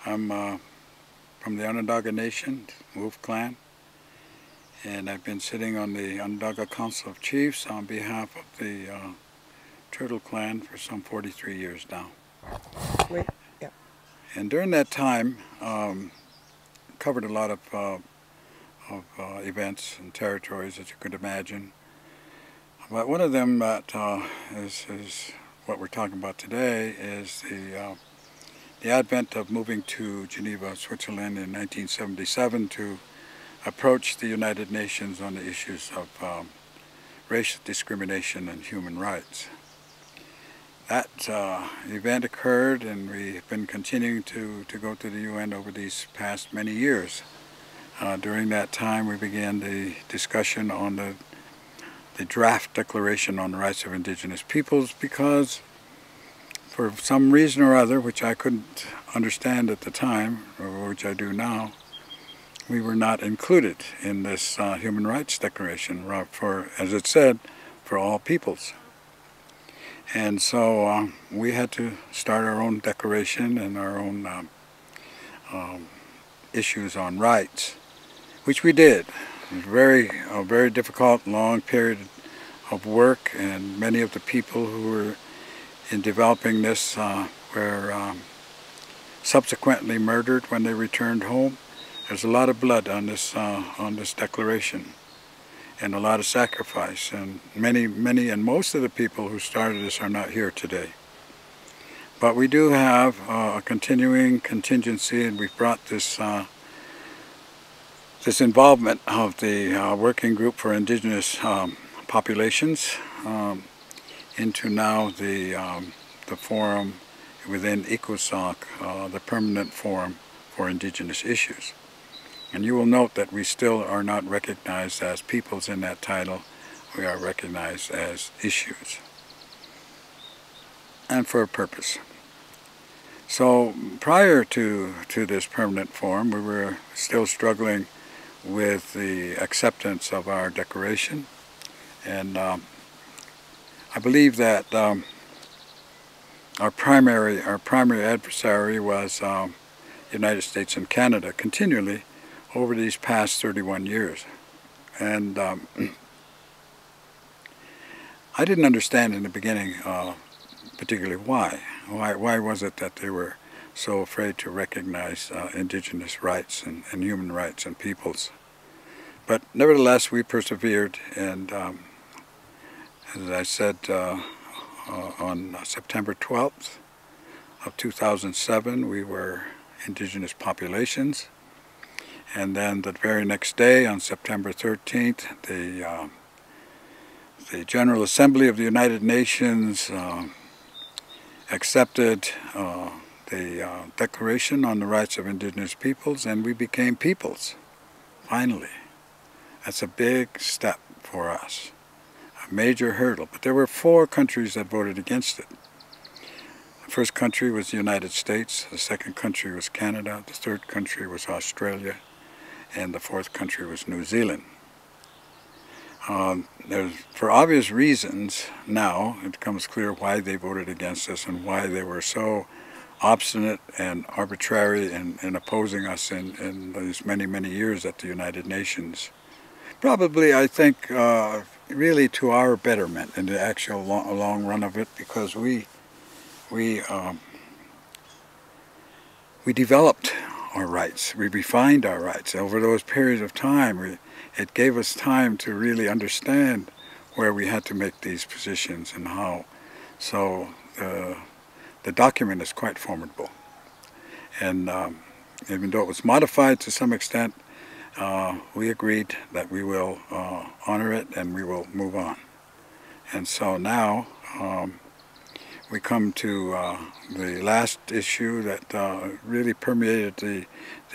I'm from the Onondaga Nation, Wolf Clan, and I've been sitting on the Onondaga Council of Chiefs on behalf of the Turtle Clan for some 43 years now. Great. Yeah. And during that time, covered a lot of events and territories that you could imagine. But one of them that is what we're talking about today is the advent of moving to Geneva, Switzerland in 1977 to approach the United Nations on the issues of racial discrimination and human rights. That event occurred, and we've been continuing to go to the UN over these past many years. During that time, we began the discussion on the draft Declaration on the Rights of Indigenous Peoples because for some reason or other, which I couldn't understand at the time, or which I do now, we were not included in this Human Rights Declaration for, as it said, for all peoples. And so we had to start our own declaration and our own issues on rights, which we did. It was a very difficult, long period of work, and many of the people who were in developing this were subsequently murdered when they returned home. There's a lot of blood on this declaration, and a lot of sacrifice, and many and most of the people who started this are not here today. But we do have a continuing contingency, and we've brought this this involvement of the Working Group for Indigenous Populations into now the forum within ECOSOC, the Permanent Forum for Indigenous Issues. And you will note that we still are not recognized as peoples in that title. We are recognized as issues, and for a purpose. So prior to this permanent forum, we were still struggling with the acceptance of our declaration, and I believe that our primary adversary was United States and Canada continually over these past 31 years. And I didn't understand in the beginning particularly why. Why was it that they were so afraid to recognize indigenous rights and human rights and peoples? But nevertheless, we persevered, and as I said, on September 12th of 2007, we were indigenous populations. And then the very next day, on September 13th, the General Assembly of the United Nations accepted the Declaration on the Rights of Indigenous Peoples, and we became peoples, finally. That's a big step for us, a major hurdle. But there were 4 countries that voted against it. The first country was the United States, the second country was Canada, the third country was Australia, and the 4th country was New Zealand. For obvious reasons now, it becomes clear why they voted against us and why they were so obstinate and arbitrary in opposing us in these many years at the United Nations. Probably, I think, really to our betterment in the actual long run of it, because we developed our rights. We refined our rights over those periods of time. It gave us time to really understand where we had to make these positions and how. So the document is quite formidable. And even though it was modified to some extent, we agreed that we will honor it and we will move on. And so now we come to the last issue that really permeated the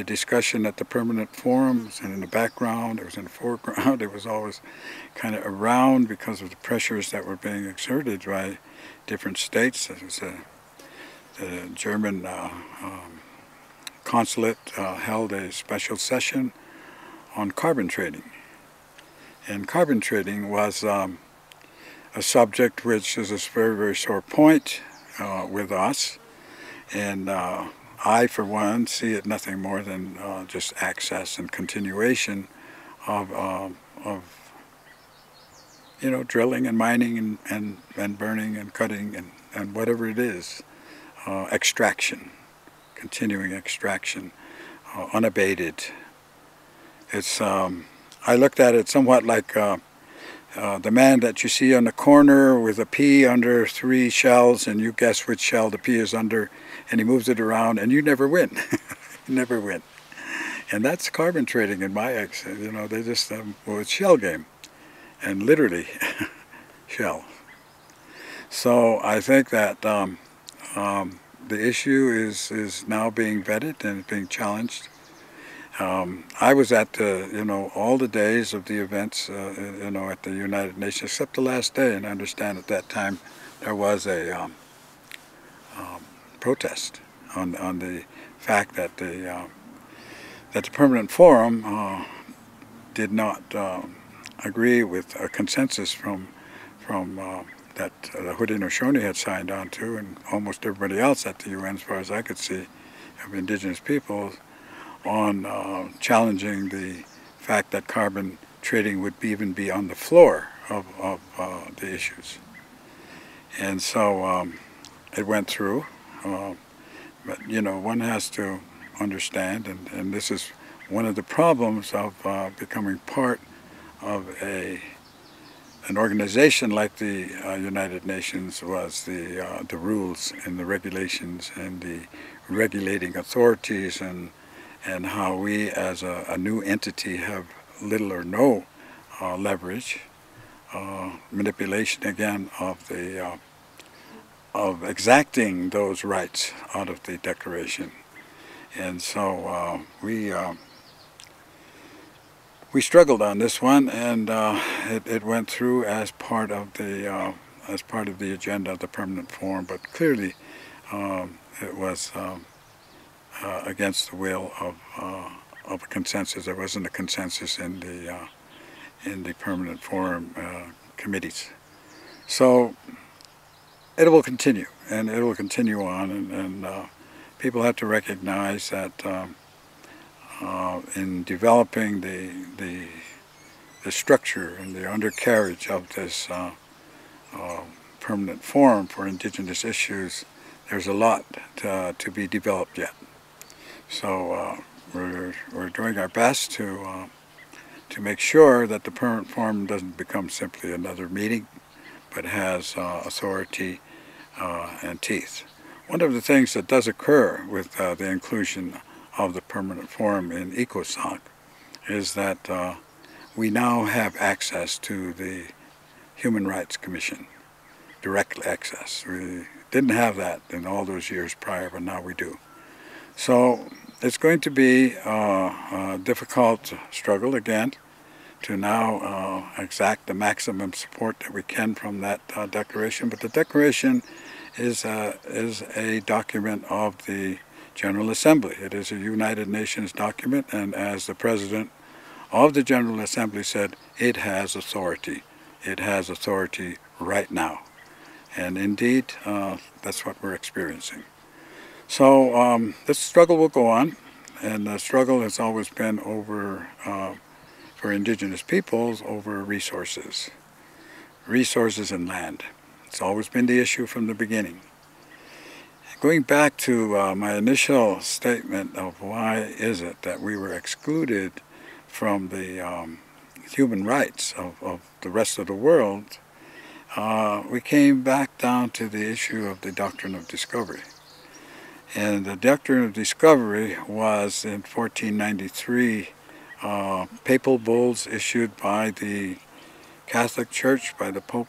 discussion at the permanent forums, and in the background, it was in the foreground, it was always kind of around because of the pressures that were being exerted by different states. It was the German consulate held a special session on carbon trading. And carbon trading was a subject which is a very sore point with us. And I, for one, see it nothing more than just access and continuation of you know, drilling and mining and burning and cutting and whatever it is, extraction, continuing extraction, unabated. It's I looked at it somewhat like the man that you see on the corner with a pea under 3 shells, and you guess which shell the pea is under, and he moves it around, and you never win. You never win. And that's carbon trading in my ex. You know, they just, well, it's shell game, and literally shell. So I think that the issue is now being vetted and being challenged. I was at the, you know, all the days of the events, you know, at the United Nations, except the last day, and I understand at that time there was a protest on the fact that the Permanent Forum did not agree with a consensus from that the Haudenosaunee had signed on to, and almost everybody else at the UN, as far as I could see, of indigenous peoples, on challenging the fact that carbon trading would even be on the floor of the issues. And so it went through, but you know, one has to understand, and this is one of the problems of becoming part of an organization like the United Nations, was the rules and the regulations and the regulating authorities, and how we as a new entity have little or no leverage, manipulation again of exacting those rights out of the Declaration. And so we struggled on this one, and it went through as part of the agenda of the Permanent Forum, but clearly it was against the will of a consensus. There wasn't a consensus in the Permanent Forum committees. So it will continue, and it will continue on, and people have to recognize that in developing the structure and the undercarriage of this Permanent Forum for Indigenous issues, there's a lot to be developed yet. So we're doing our best to make sure that the Permanent Forum doesn't become simply another meeting, but has authority and teeth. One of the things that does occur with the inclusion of the Permanent Forum in ECOSOC is that we now have access to the Human Rights Commission, direct access. We didn't have that in all those years prior, but now we do. So it's going to be a difficult struggle again to now exact the maximum support that we can from that declaration. But the declaration is a document of the General Assembly. It is a United Nations document, and as the President of the General Assembly said, it has authority. It has authority right now. And indeed, that's what we're experiencing. So this struggle will go on, and the struggle has always been over, for indigenous peoples, over resources and land. It's always been the issue from the beginning. Going back to my initial statement of why is it that we were excluded from the human rights of the rest of the world, we came back down to the issue of the doctrine of discovery. And the doctrine of discovery was in 1493 papal bulls issued by the Catholic Church, by the Pope,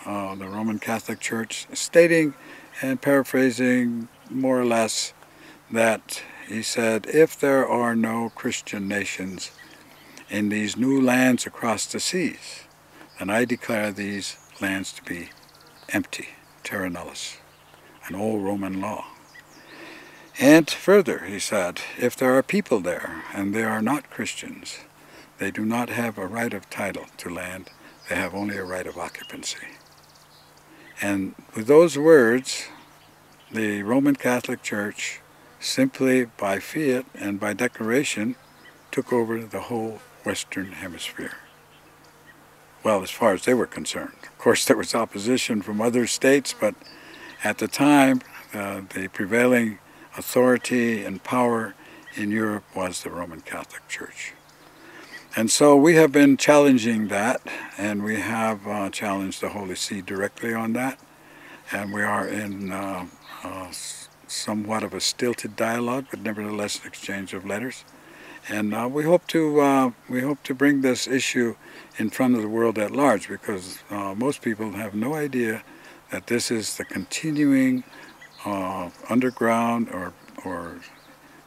the Roman Catholic Church, stating and paraphrasing more or less that he said, if there are no Christian nations in these new lands across the seas, then I declare these lands to be empty, terra nullius, an old Roman law. And further, he said, if there are people there and they are not Christians, they do not have a right of title to land, they have only a right of occupancy. And with those words, the Roman Catholic Church simply by fiat and by declaration took over the whole Western Hemisphere. Well, as far as they were concerned. Of course, there was opposition from other states, but at the time, the prevailing authority and power in Europe was the Roman Catholic Church. And so we have been challenging that, and we have challenged the Holy See directly on that, and we are in somewhat of a stilted dialogue, but nevertheless an exchange of letters. And we hope to bring this issue in front of the world at large, because most people have no idea that this is the continuing underground or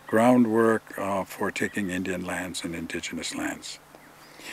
groundwork for taking Indian lands and indigenous lands.